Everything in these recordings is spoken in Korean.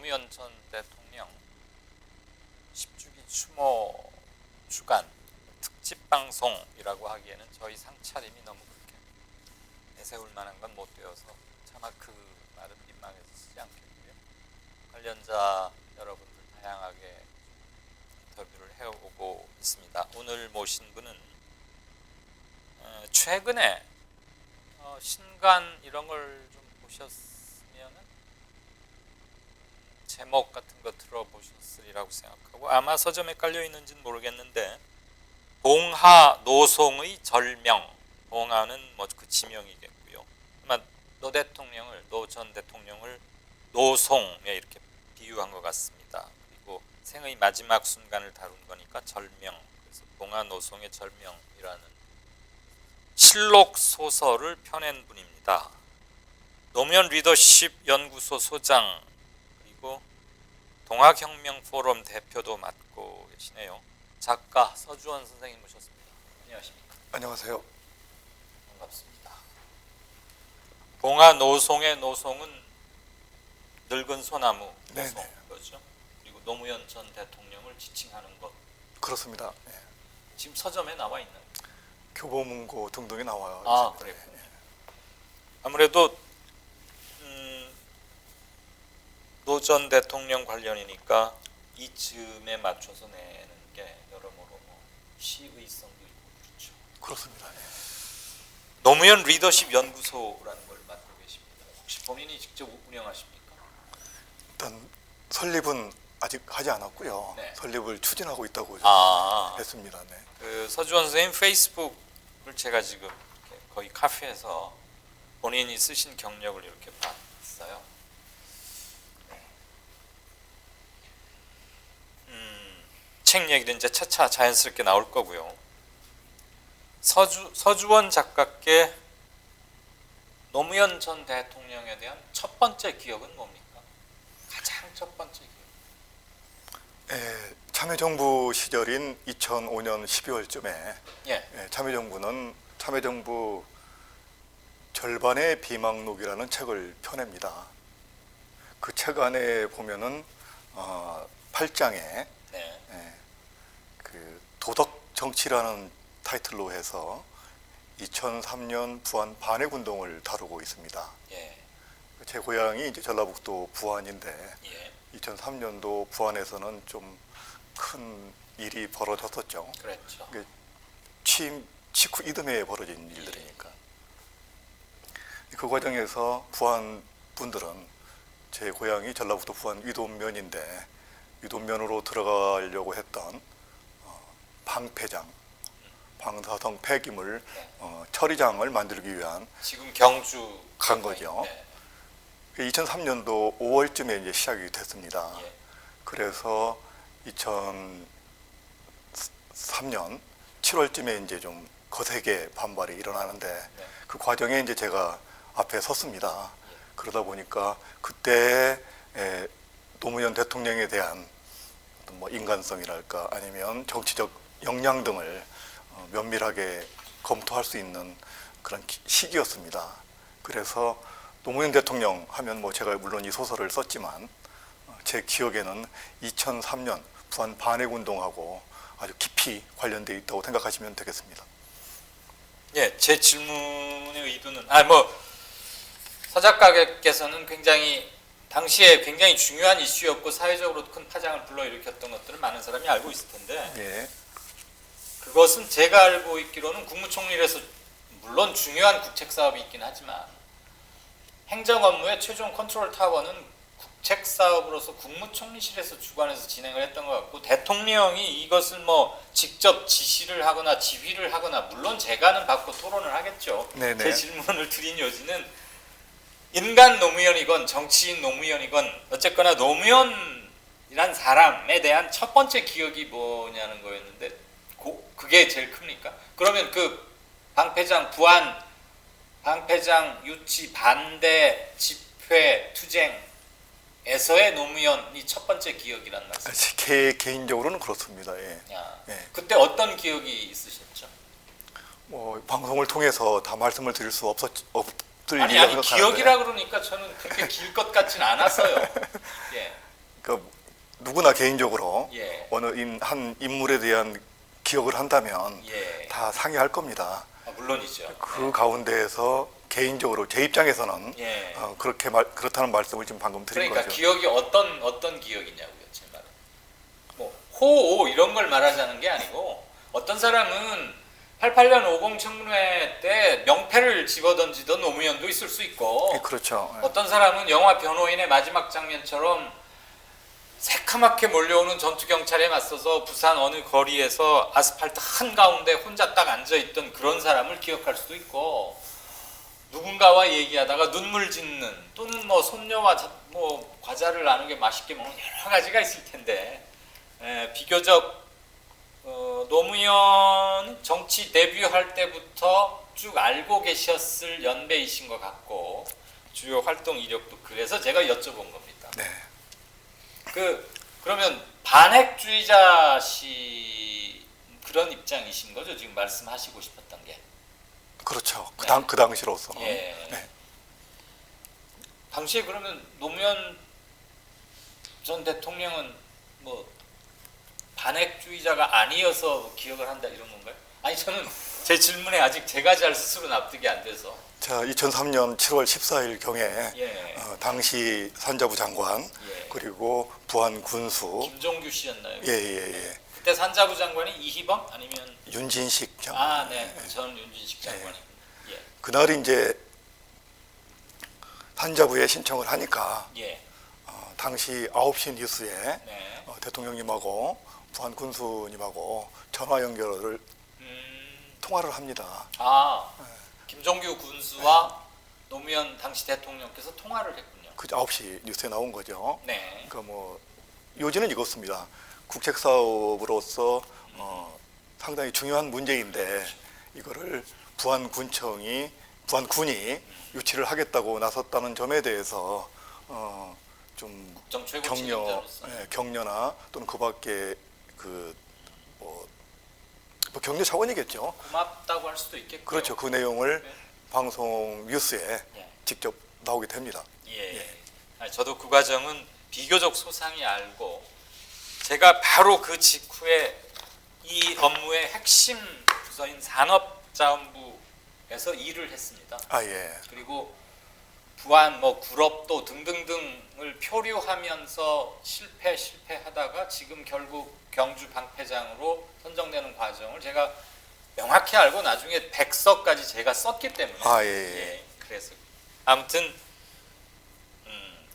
노무현 전 대통령 10주기 추모 주간 특집 방송이라고 하기에는 저희 상차림이 너무 그렇게 내세울 만한 건 못 되어서 차마 그 말은 민망해서 쓰지 않겠고요. 관련자 여러분들 다양하게 인터뷰를 해오고 있습니다. 오늘 모신 분은 최근에 신간 이런 걸 좀 보셨으면은 제목 같은 거 들어보셨으리라고 생각하고 아마 서점에 깔려 있는지는 모르겠는데 봉하 노송의 절명, 봉하는 뭐 그 지명이겠고요. 아마 노 전 대통령을 노송에 이렇게 비유한 것 같습니다. 그리고 생의 마지막 순간을 다룬 거니까 절명, 그래서 봉하 노송의 절명이라는 실록 소설을 펴낸 분입니다. 노무현 리더십 연구소 소장 그리고 동학혁명 포럼 대표도 맡고 계시네요. 작가 서주원 선생님 모셨습니다. 안녕하십니까? 안녕하세요. 반갑습니다. 봉하 노송의 노송은 늙은 소나무 노송 거죠. 그리고 노무현 전 대통령을 지칭하는 것. 그렇습니다. 네. 지금 서점에 나와 있는. 교보문고 등등에 나와요. 아, 그랬군요. 아무래도 노 전 대통령 관련이니까 이 즈음에 맞춰서 내는 게 여러모로 뭐 시의성도 있고 그렇죠. 그렇습니다. 네. 노무현 리더십 연구소라는 걸 맡고 계십니다. 혹시 본인이 직접 운영하십니까? 일단 설립은 아직 하지 않았고요. 네. 설립을 추진하고 있다고 했습니다. 네. 그 서주원 선생님 페이스북을 제가 지금 거의 카페에서 본인이 쓰신 경력을 이렇게 봤어요. 책 얘기는 이제 차차 자연스럽게 나올 거고요. 서주원 작가께 노무현 전 대통령에 대한 첫 번째 기억은 뭡니까? 가장 첫 번째 기억. 참여정부 시절인 2005년 12월쯤에 예. 참여정부 절반의 비망록이라는 책을 펴냅니다. 그 책 안에 보면은 8장에 네. 그 도덕 정치라는 타이틀로 해서 2003년 부안 반핵운동을 다루고 있습니다. 예. 제 고향이 이제 전라북도 부안인데 예. 2003년도 부안에서는 좀 큰 일이 벌어졌었죠. 그랬죠. 직후 이듬해에 벌어진 일들이니까. 그 과정에서 부안 분들은 제 고향이 전라북도 부안 위돈면인데 위돈면으로 들어가려고 했던 방패장, 방사성 폐기물 처리장을 만들기 위한 지금 경주 간 거죠. 네. 2003년도 5월쯤에 이제 시작이 됐습니다. 예. 그래서 2003년 7월쯤에 이제 좀 거세게 반발이 일어나는데 네. 그 과정에 이제 제가 앞에 섰습니다. 그러다 보니까 그때 노무현 대통령에 대한 뭐 인간성이랄까 아니면 정치적 역량 등을 면밀하게 검토할 수 있는 그런 시기였습니다. 그래서 노무현 대통령 하면 뭐 제가 물론 이 소설을 썼지만 제 기억에는 2003년 부안 반핵운동하고 아주 깊이 관련되어 있다고 생각하시면 되겠습니다. 예, 제 질문의 의도는 서 작가께서는 당시에 굉장히 중요한 이슈였고 사회적으로 큰 파장을 불러일으켰던 것들을 많은 사람이 알고 있을 텐데 예. 그것은 제가 알고 있기로는 국무총리실에서 물론 중요한 국책 사업이 있긴 하지만 행정 업무의 최종 컨트롤 타워는 국책 사업으로서 국무총리실에서 주관해서 진행을 했던 것 같고 대통령이 이것을 뭐 직접 지시를 하거나 지휘를 하거나 물론 제가는 받고 토론을 하겠죠. 네네. 제 질문을 드린 요지는 인간 노무현이건 정치인 노무현이건 어쨌거나 노무현이란 사람에 대한 첫 번째 기억이 뭐냐는 거였는데 그게 제일 큽니까? 그러면 그 부안 방패장 유치 반대 집회 투쟁에서의 노무현이 첫 번째 기억이란 말씀. 개인적으로는 그렇습니다. 예. 예. 그때 어떤 기억이 있으셨죠? 뭐 방송을 통해서 다 말씀을 드릴 수 없을 아니 생각하는데. 기억이라 그러니까 저는 그렇게 길 것 같진 않았어요. 예. 그러니까 누구나 개인적으로 예. 한 인물에 대한 기억을 한다면 예. 다 상의할 겁니다. 물론이죠. 그 가운데에서 개인적으로 제 입장에서는 예. 그렇다는 말씀을 지금 방금 드린 그러니까 거죠. 기억이 어떤 기억이냐고요, 제 말은. 뭐 호오 이런 걸 말하자는 게 아니고 어떤 사람은 88년 50 청문회 때 명패를 집어던지던 노무현도 있을 수 있고 예, 그렇죠. 예. 어떤 사람은 영화 변호인의 마지막 장면처럼 새카맣게 몰려오는 전투 경찰에 맞서서 부산 어느 거리에서 아스팔트 한가운데 혼자 딱 앉아있던 그런 사람을 기억할 수도 있고 누군가와 얘기하다가 눈물 짓는 또는 뭐 손녀와 뭐 과자를 나누게 맛있게 먹는 여러 가지가 있을 텐데 비교적 노무현 정치 데뷔할 때부터 쭉 알고 계셨을 연배이신 것 같고 주요 활동 이력도 그래서 제가 여쭤본 겁니다. 네. 그러면 반핵주의자시 그런 입장이신 거죠? 지금 말씀하시고 싶었던 게. 그렇죠. 네. 그 당시로서. 예. 네. 당시에 그러면 노무현 전 대통령은 뭐 반핵주의자가 아니어서 기억을 한다 이런 건가요? 아니 저는 제 질문에 아직 제가 잘 스스로 납득이 안 돼서. 자, 2003년 7월 14일 경에 예. 당시 산자부 장관 예. 그리고 부안 군수 김종규 씨였나요? 예. 그때 산자부 장관이 이희범 아니면 윤진식 장관. 네. 전 윤진식 장관이. 예. 그날이 이제 산자부에 신청을 하니까 예. 당시 9시 뉴스에 네. 대통령님하고 부안 군수님하고 전화 연결을 통화를 합니다. 김종규 군수와 노무현 당시 대통령께서 통화를 했군요. 그 9시 뉴스에 나온 거죠. 네. 그러니까 뭐 요지는 이렇습니다. 국책 사업으로서 상당히 중요한 문제인데 이거를 부안군이 유치를 하겠다고 나섰다는 점에 대해서 좀 국정 최고 책임자로서. 격려나 또는 그밖에 뭐 격려 차원이겠죠. 고맙다고 할 수도 있겠고요. 그렇죠. 그 내용을 네. 방송 뉴스에 예. 직접 나오게 됩니다. 예. 아니, 저도 그 과정은 비교적 소상히 알고 제가 바로 그 직후에 이 업무의 핵심 부서인 산업자원부에서 일을 했습니다. 예. 그리고 부안 뭐 구럽도 등등등을 표류하면서 실패하다가 지금 결국 경주 방패장으로 선정되는 과정을 제가 명확히 알고 나중에 백서까지 제가 썼기 때문에 예. 그래서 아무튼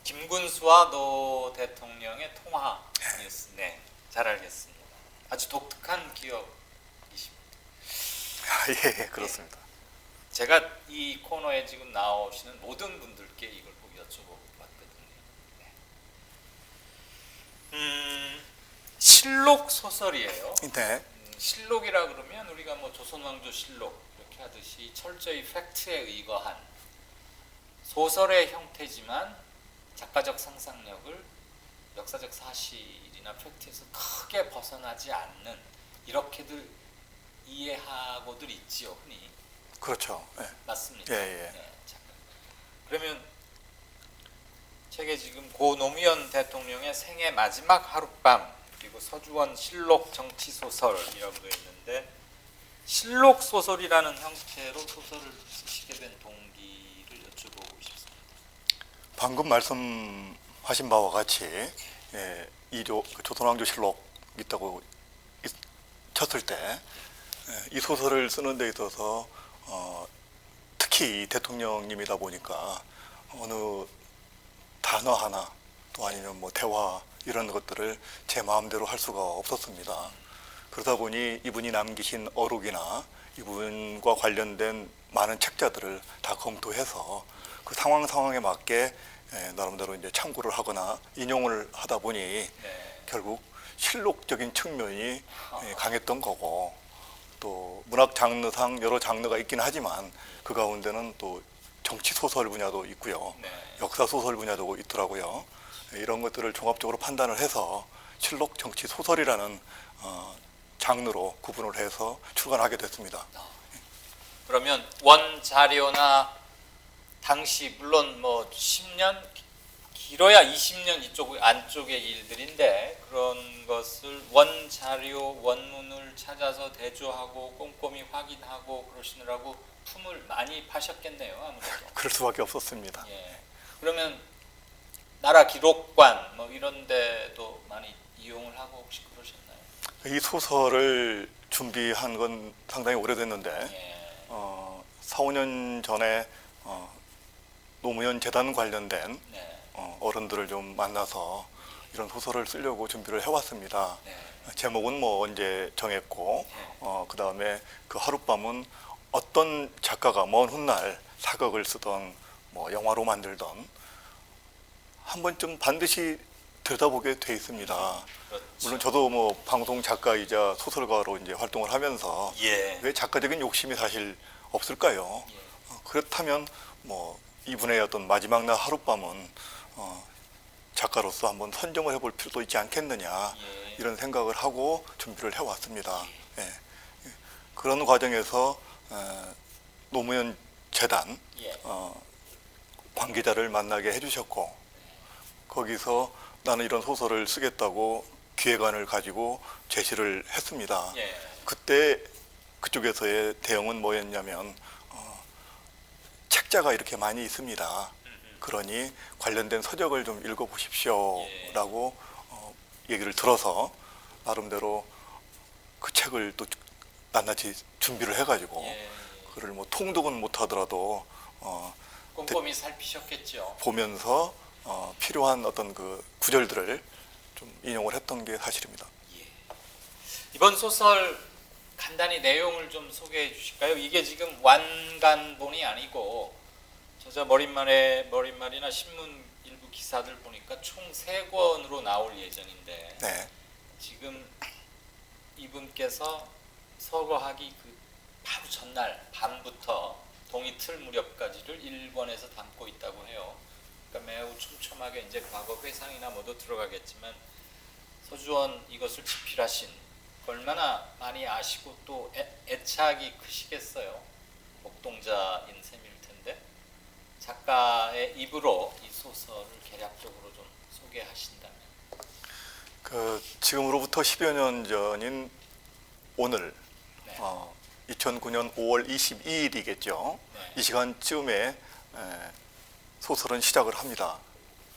김군수와 노 대통령의 통화 뉴스 잘 알겠습니다. 아주 독특한 기억이십니다. 예, 그렇습니다. 제가 이 코너에 지금 나오시는 모든 분들께 이걸 꼭 여쭤봤거든요. 실록 소설이에요. 네. 실록이라 그러면 우리가 뭐 조선왕조 실록 이렇게 하듯이 철저히 팩트에 의거한 소설의 형태지만 작가적 상상력을 역사적 사실이나 팩트에서 크게 벗어나지 않는 이렇게들 이해하고들 있지요, 흔히. 그렇죠. 예. 맞습니다. 예. 잠깐. 그러면 책에 지금 고 노무현 대통령의 생애 마지막 하룻밤 그리고 서주원 실록 정치 소설이라고 되어 있는데 실록 소설이라는 형태로 소설을 쓰시게 된 동기를 여쭤보고 싶습니다. 방금 말씀하신 바와 같이 조선왕조 실록 있다고 쳤을 때 이 소설을 쓰는 데 있어서 특히 대통령님이다 보니까 어느 단어 하나 또 아니면 뭐 대화 이런 것들을 제 마음대로 할 수가 없었습니다. 그러다 보니 이분이 남기신 어록이나 이분과 관련된 많은 책자들을 다 검토해서 그 상황에 맞게 나름대로 이제 참고를 하거나 인용을 하다 보니 결국 실록적인 측면이 강했던 거고 또 문학 장르상 여러 장르가 있긴 하지만 그 가운데는 또 정치 소설 분야도 있고요. 역사 소설 분야도 있더라고요. 이런 것들을 종합적으로 판단을 해서 실록 정치 소설이라는 장르로 구분을 해서 출간하게 됐습니다. 그러면 원 자료나 당시 물론 뭐 10년 길어야 20년 이쪽 안쪽의 일들인데 그런 것을 원자료, 원문을 찾아서 대조하고 꼼꼼히 확인하고 그러시느라고 품을 많이 파셨겠네요, 아무래도. 그럴 수밖에 없었습니다. 예. 그러면 나라 기록관 뭐 이런 데도 많이 이용을 하고 혹시 그러셨나요? 이 소설을 준비한 건 상당히 오래됐는데 예. 4, 5년 전에 노무현 재단 관련된 네. 어른들을 좀 만나서 이런 소설을 쓰려고 준비를 해왔습니다. 네. 제목은 뭐 언제 정했고 네. 그 다음에 그 하룻밤은 어떤 작가가 먼 훗날 사극을 쓰던 뭐 영화로 만들던 한 번쯤 반드시 들여다보게 돼 있습니다. 그렇죠. 물론 저도 뭐 방송 작가이자 소설가로 이제 활동을 하면서 예. 왜 작가적인 욕심이 사실 없을까요? 예. 그렇다면 뭐 이분의 어떤 마지막 날 하룻밤은 작가로서 한번 선점을 해볼 필요도 있지 않겠느냐 예. 이런 생각을 하고 준비를 해왔습니다. 예. 그런 과정에서 노무현 재단 예. 관계자를 만나게 해주셨고 거기서 나는 이런 소설을 쓰겠다고 기획안을 가지고 제시를 했습니다. 예. 그때 그쪽에서의 대응은 뭐였냐면 책자가 이렇게 많이 있습니다. 그러니 관련된 서적을 좀 읽어보십시오라고 얘기를 들어서 나름대로 그 책을 또 낱낱이 준비를 해가지고 예. 그를 뭐 통독은 못하더라도 꼼꼼히 살피셨겠죠. 보면서 필요한 어떤 그 구절들을 좀 인용을 했던 게 사실입니다. 예. 이번 소설 간단히 내용을 좀 소개해 주실까요? 이게 지금 완간본이 아니고 저자 머릿말이나 신문 일부 기사들 보니까 총 3권으로 나올 예정인데 네, 지금 이분께서 서거하기 그 바로 전날 밤부터 동이 틀 무렵까지를 1권에서 담고 있다고 해요. 그러니까 매우 촘촘하게 이제 과거 회상이나 뭐도 들어가겠지만 서주원 이것을 집필하신 얼마나 많이 아시고 또 애착이 크시겠어요. 목동자인 셈일 텐데 작가의 입으로 이 소설을 개략적으로 좀 소개하신다면. 지금으로부터 10여 년 전인 오늘 네. 2009년 5월 22일이겠죠. 네. 이 시간쯤에 소설은 시작을 합니다.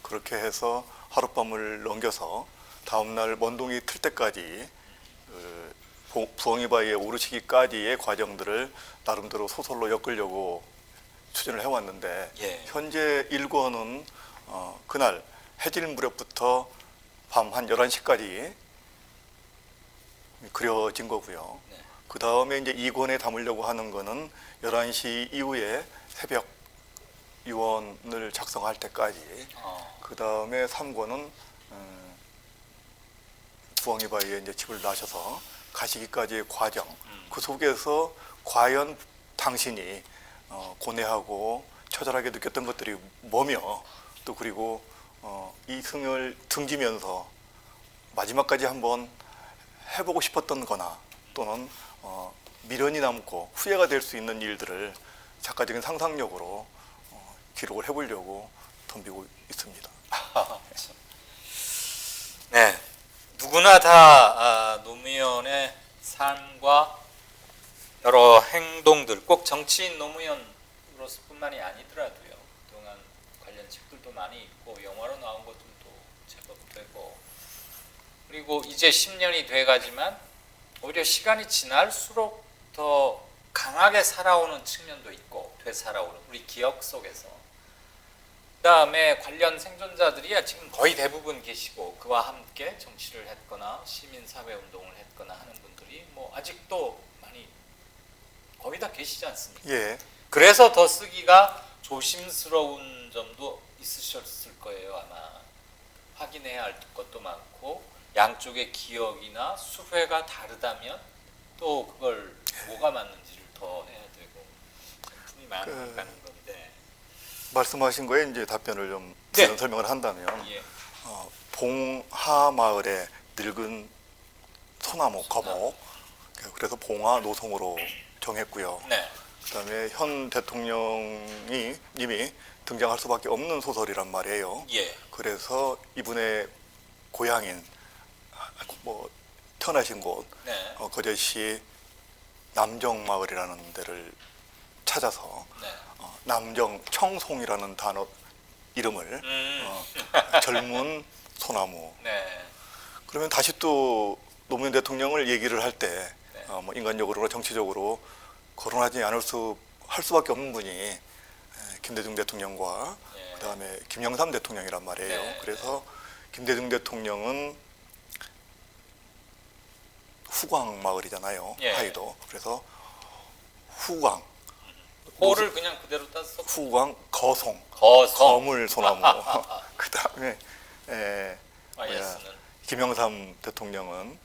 그렇게 해서 하룻밤을 넘겨서 다음날 먼동이 틀 때까지 부엉이 바위에 오르시기까지의 과정들을 나름대로 소설로 엮으려고 추진을 해왔는데 예. 현재 1권은 그날 해질 무렵부터 밤 한 11시까지 그려진 거고요. 네. 그 다음에 이제 2권에 담으려고 하는 거는 11시 이후에 새벽 유언을 작성할 때까지 그 다음에 3권은 부엉이 바위에 이제 집을 나셔서 가시기까지의 과정 그 속에서 과연 당신이 고뇌하고 처절하게 느꼈던 것들이 뭐며 또 그리고 이 승을 등지면서 마지막까지 한번 해보고 싶었던 거나 또는 미련이 남고 후회가 될 수 있는 일들을 작가적인 상상력으로 기록을 해보려고 덤비고 있습니다. 네, 누구나 다 노무현의 삶과 여러 행동들, 꼭 정치인 노무현으로서뿐만이 아니더라도요. 그동안 관련 책들도 많이 있고 영화로 나온 것들도 제법 되고 그리고 이제 10년이 돼가지만 오히려 시간이 지날수록 더 강하게 살아오는 측면도 있고 되살아오는 우리 기억 속에서 그다음에 관련 생존자들이 지금 거의 대부분 계시고 그와 함께 정치를 했거나 시민사회운동을 했거나 하는 분들이 뭐 아직도 많이 거의 다 계시지 않습니까? 예, 그래서 더 쓰기가 조심스러운 점도 있으셨을 거예요. 아마 확인해야 할 것도 많고 양쪽의 기억이나 수회가 다르다면 또 그걸 뭐가 맞는지를 더 해야 되고 품이 많은 건데 말씀하신 거에 이제 답변을 좀 네. 부연 설명을 한다면 예. 봉하 마을의 늙은 소나무 거목 그래서 봉하 노송으로 정했고요. 네. 그다음에 현 대통령이 님이 등장할 수밖에 없는 소설이란 말이에요. 예. 그래서 이분의 고향인 뭐 태어나신 곳 네. 거제시 남정마을이라는 데를 찾아서 네. 남정 청송이라는 단어 이름을 젊은 소나무. 네. 그러면 다시 또 노무현 대통령을 얘기를 할 때 네. 뭐 인간적으로나 정치적으로 거론하지 할 수밖에 없는 분이 김대중 대통령과 예. 그다음에 김영삼 대통령이란 말이에요. 네. 그래서 김대중 대통령은 후광 마을이잖아요. 예. 하이도. 그래서 후광, 호를 그냥 그대로 따서 후광 거송, 거성. 거물 소나무. 그다음에 예스는 김영삼 대통령은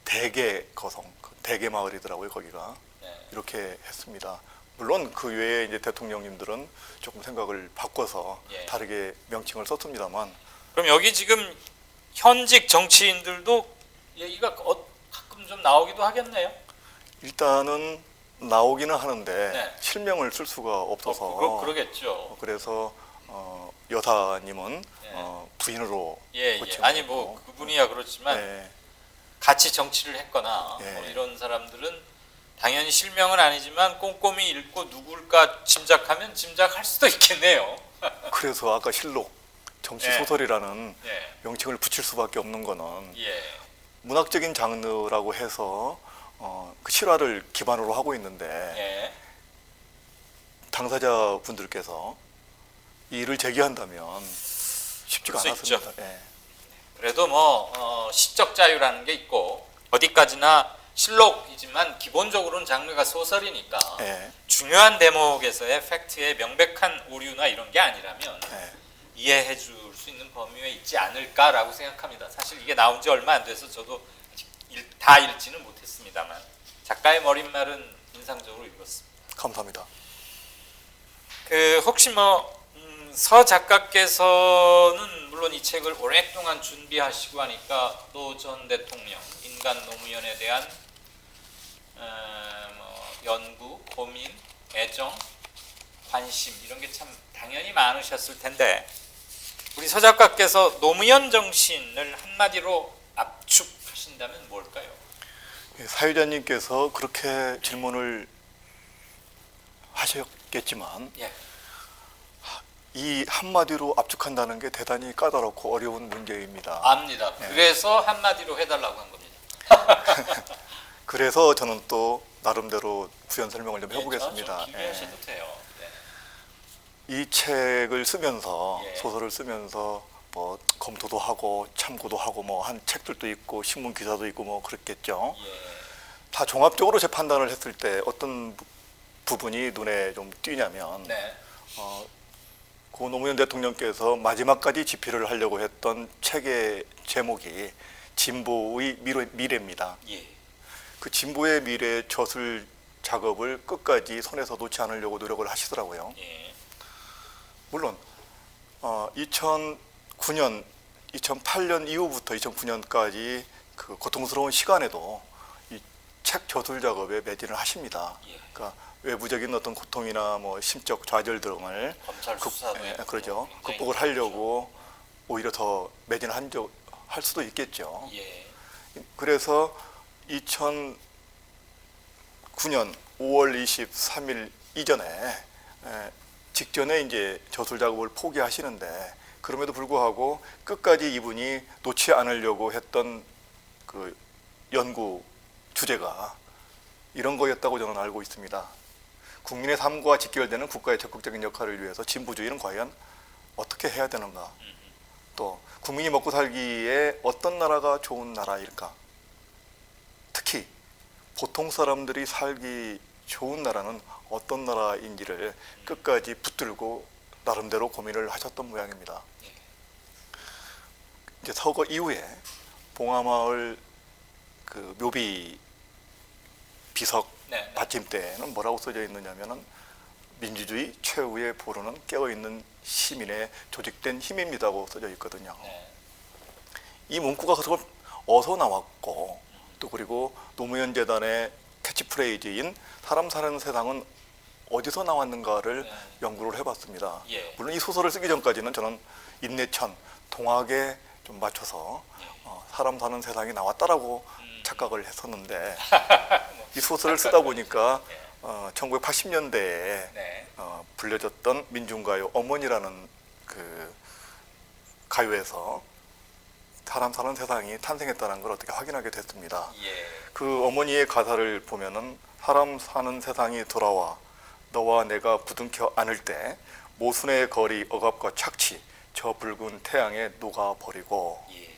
대계 거성, 대계 마을이더라고요. 거기가 네. 이렇게 했습니다. 물론 그 외에 이제 대통령님들은 조금 생각을 바꿔서 예. 다르게 명칭을 썼습니다만 그럼 여기 지금 현직 정치인들도 얘기가 가끔 좀 나오기도 하겠네요. 일단은 나오기는 하는데 네. 실명을 쓸 수가 없어서 그러겠죠. 그래서 여사님은 네. 부인으로 예. 고침을 아니 뭐 했고, 그분이야 그렇지만 네. 같이 정치를 했거나 예. 뭐 이런 사람들은 당연히 실명은 아니지만 꼼꼼히 읽고 누굴까 짐작하면 짐작할 수도 있겠네요. 그래서 아까 실록 정치 네. 소설이라는 예. 명칭을 붙일 수밖에 없는 거는 예. 문학적인 장르라고 해서 그 실화를 기반으로 하고 있는데 예. 당사자 분들께서 이 일을 제기한다면 쉽지가 그럴 수 않았습니다. 예. 그래도 뭐 시적 자유라는 게 있고 어디까지나 실록이지만 기본적으로는 장르가 소설이니까 예. 중요한 대목에서의 팩트의 명백한 오류나 이런 게 아니라면 예. 이해해 줄 수 있는 범위에 있지 않을까라고 생각합니다. 사실 이게 나온 지 얼마 안 돼서 저도 아직 다 읽지는 못했습니다만 작가의 머릿말은 인상적으로 읽었습니다. 감사합니다. 혹시 서 작가께서는 물론 이 책을 오랫동안 준비하시고 하니까 노 전 대통령, 인간 노무현에 대한 연구, 고민, 애정, 관심 이런 게 참 당연히 많으셨을 텐데 우리 서 작가께서 노무현 정신을 한마디로 압축하신다면 뭘까요? 사유자님께서 그렇게 질문을 하셨겠지만 예. 이 한마디로 압축한다는 게 대단히 까다롭고 어려운 문제입니다. 압니다. 그래서 한마디로 해달라고 한 겁니다. 그래서 저는 또 나름대로 부연 설명을 좀 해보겠습니다. 좀 길게 하셔도 돼요. 네. 이 책을 쓰면서 예. 소설을 쓰면서 뭐 검토도 하고 참고도 하고 뭐 한 책들도 있고 신문 기사도 있고 뭐 그랬겠죠. 예. 다 종합적으로 제 판단을 했을 때 어떤 부분이 눈에 좀 띄냐면 네. 고 노무현 대통령께서 마지막까지 집필을 하려고 했던 책의 제목이 진보의 미래입니다. 예. 그 진보의 미래의 저술 작업을 끝까지 손에서 놓지 않으려고 노력을 하시더라고요. 예. 물론 2009년, 2008년 이후부터 2009년까지 그 고통스러운 시간에도 이 책 저술 작업에 매진을 하십니다. 예. 그러니까 외부적인 어떤 고통이나 뭐 심적 좌절 등을 검찰 수사도 있고 그러죠. 굉장히 극복을 하려고 오히려 더 매진할 수도 있겠죠. 예. 그래서 2009년 5월 23일 이전에 직전에 이제 저술 작업을 포기하시는데 그럼에도 불구하고 끝까지 이분이 놓지 않으려고 했던 그 연구 주제가 이런 거였다고 저는 알고 있습니다. 국민의 삶과 직결되는 국가의 적극적인 역할을 위해서 진보주의는 과연 어떻게 해야 되는가? 또 국민이 먹고 살기에 어떤 나라가 좋은 나라일까? 특히 보통 사람들이 살기 좋은 나라는 어떤 나라인지를 끝까지 붙들고 나름대로 고민을 하셨던 모양입니다. 이제 서거 이후에 봉하마을 그 묘비 비석 네. 받침대에는 뭐라고 써져 있느냐면은 민주주의 최후의 보루는 깨어있는 시민의 조직된 힘입니다고 써져 있거든요. 네. 이 문구가 어디서 나왔고 또 그리고 노무현 재단의 캐치프레이즈인 사람 사는 세상은 어디서 나왔는가를 네. 연구를 해봤습니다. 예. 물론 이 소설을 쓰기 전까지는 저는 인내천, 동학에 좀 맞춰서 사람 사는 세상이 나왔다라고 착각을 했었는데 이 소설을 쓰다 보니까 1980년대에 네. 불려졌던 민중가요 어머니라는 그 가요에서 사람 사는 세상이 탄생했다는 걸 어떻게 확인하게 됐습니다. 예. 그 어머니의 가사를 보면은 사람 사는 세상이 돌아와 너와 내가 부둥켜 안을 때 모순의 거리 억압과 착취 저 붉은 태양에 녹아버리고 예.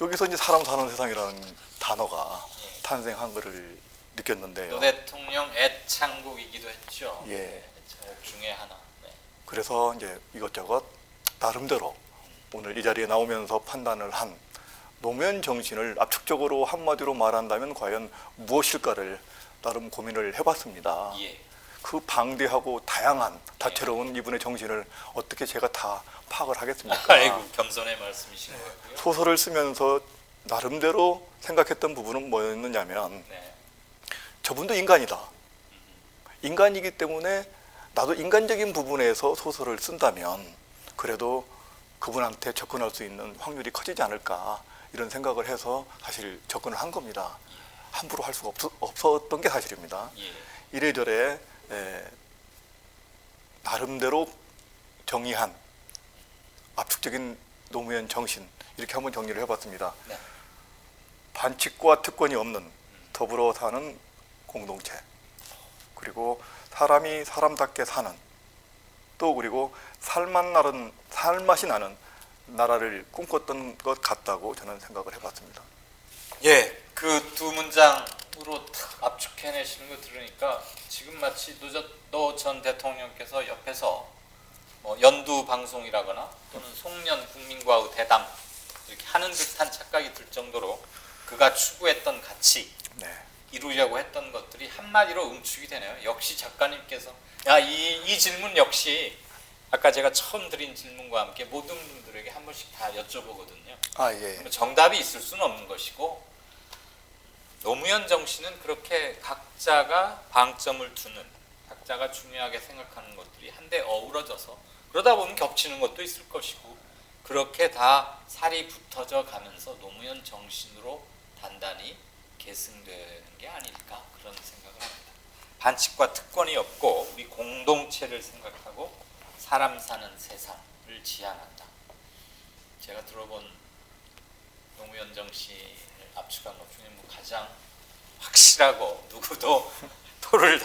여기서 이제 사람 사는 세상이라는 단어가 예. 탄생한 것을 느꼈는데요. 노 대통령 애창곡이기도 했죠. 예. 애창곡 중에 하나. 네. 그래서 이제 이것저것 나름대로 오늘 이 자리에 나오면서 판단을 한 노무현 정신을 압축적으로 한마디로 말한다면 과연 무엇일까를 나름 고민을 해봤습니다. 예. 그 방대하고 다양한 다채로운 이분의 정신을 어떻게 제가 다 파악을 하겠습니까? 아이고 겸손의 말씀이신 것 같고요. 소설을 쓰면서 나름대로 생각했던 부분은 뭐였느냐면 네. 저분도 인간이다. 인간이기 때문에 나도 인간적인 부분에서 소설을 쓴다면 그래도 그분한테 접근할 수 있는 확률이 커지지 않을까 이런 생각을 해서 사실 접근을 한 겁니다. 함부로 할 수가 없었던 게 사실입니다. 예. 이래저래 나름대로 정의한 압축적인 노무현 정신 이렇게 한번 정리를 해봤습니다. 네. 반칙과 특권이 없는 더불어 사는 공동체, 그리고 사람이 사람답게 사는, 또 그리고 살맛이 나는 나라를 꿈꿨던 것 같다고 저는 생각을 해봤습니다. 예, 그 두 문장으로 탁 압축해내시는 거 들으니까 지금 마치 노 전 대통령께서 옆에서 뭐 연두 방송이라거나 또는 송년 국민과의 대담 이렇게 하는 듯한 착각이 들 정도로 그가 추구했던 가치, 네. 이루려고 했던 것들이 한마디로 응축이 되네요. 역시 작가님께서 이 질문 역시 아까 제가 처음 드린 질문과 함께 모든 분들에게 한 번씩 다 여쭤보거든요. 아 예. 정답이 있을 수는 없는 것이고 노무현 정신은 그렇게 각자가 방점을 두는, 각자가 중요하게 생각하는 것들이 한데 어우러져서 그러다 보면 겹치는 것도 있을 것이고 그렇게 다 살이 붙어져 가면서 노무현 정신으로 단단히 계승되는 게 아닐까 그런 생각을 합니다. 반칙과 특권이 없고 우리 공동체를 생각하고 사람 사는 세상을 지향한다. 제가 들어본 노무현 정신을 압축한 것 중에 뭐 가장 확실하고 누구도 토를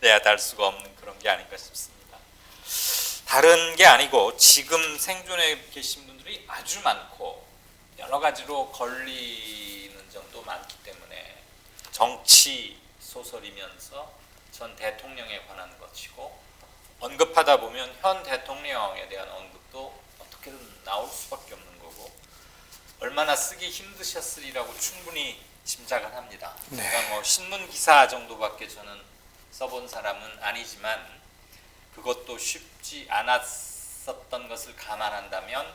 내야 달 수가 없는 그런 게 아닌가 싶습니다. 다른 게 아니고 지금 생존해 계신 분들이 아주 많고 여러 가지로 걸리는 점도 많기 때문에 정치 소설이면서 전 대통령에 관한 것이고 언급하다 보면 현 대통령에 대한 언급도 어떻게든 나올 수밖에 없는 거고 얼마나 쓰기 힘드셨으리라고 충분히 짐작은 합니다. 네. 제가 뭐 신문 기사 정도밖에 저는 써본 사람은 아니지만 그것도 쉽지 않았었던 것을 감안한다면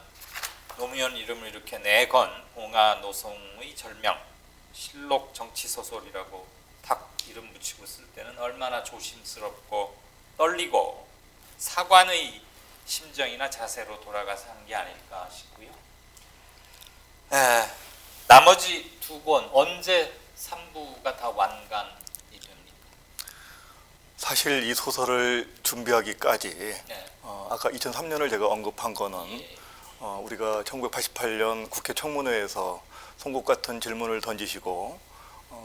노무현 이름을 이렇게 4권 봉하 노송의 절명 실록 정치소설이라고 탁 이름 붙이고 쓸 때는 얼마나 조심스럽고 떨리고 사관의 심정이나 자세로 돌아가서 한 게 아닐까 싶고요. 나머지 2권 언제 3부가 다 완간이 됩니까? 사실 이 소설을 준비하기까지 네. 아까 2003년을 제가 언급한 거는 예. 우리가 1988년 국회 청문회에서 송곳 같은 질문을 던지시고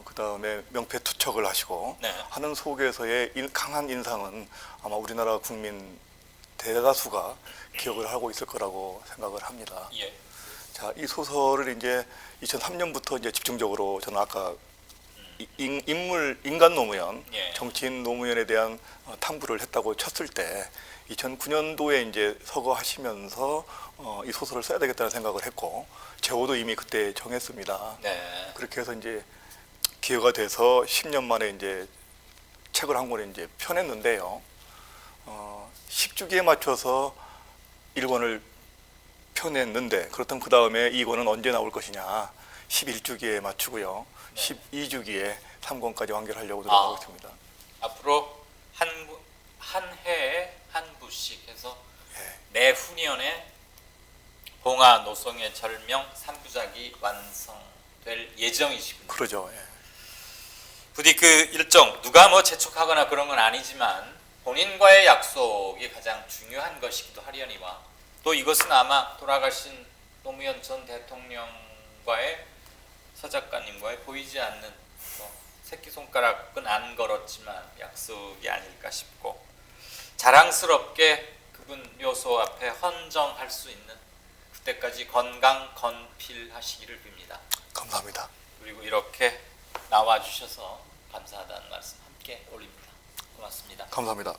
그 다음에 명패투척을 하시고 네. 하는 속에서의 강한 인상은 아마 우리나라 국민 대다수가 기억을 하고 있을 거라고 생각을 합니다. 예. 자, 이 소설을 이제 2003년부터 이제 집중적으로 저는 아까 인간 노무현, 예. 정치인 노무현에 대한 탐구를 했다고 쳤을 때 2009년도에 이제 서거하시면서 이 소설을 써야 되겠다는 생각을 했고 제호도 이미 그때 정했습니다. 네. 그렇게 해서 이제 기회가 돼서 10년 만에 이제 책을 한 권을 이제 펴냈는데요. 10주기에 맞춰서 1권을 펴냈는데 그렇다면 그 다음에 2권은 언제 나올 것이냐 11주기에 맞추고요. 네. 12주기에 3권까지 완결하려고 들어가고 있습니다. 앞으로 한 해에 한 부씩 해서 예. 내후년에 봉화 노송의 절명 3부작이 완성될 예정이시군요. 그러죠. 예. 부디 그 일정 누가 뭐 재촉하거나 그런 건 아니지만 본인과의 약속이 가장 중요한 것이기도 하려니와 또 이것은 아마 돌아가신 노무현 전 대통령과의 서 작가님과의 보이지 않는 새끼손가락은 안 걸었지만 약속이 아닐까 싶고 자랑스럽게 그분 묘소 앞에 헌정할 수 있는 그때까지 건강 건필하시기를 빕니다. 감사합니다. 그리고 이렇게 나와주셔서 감사하다는 말씀 함께 올립니다. 고맙습니다. 감사합니다.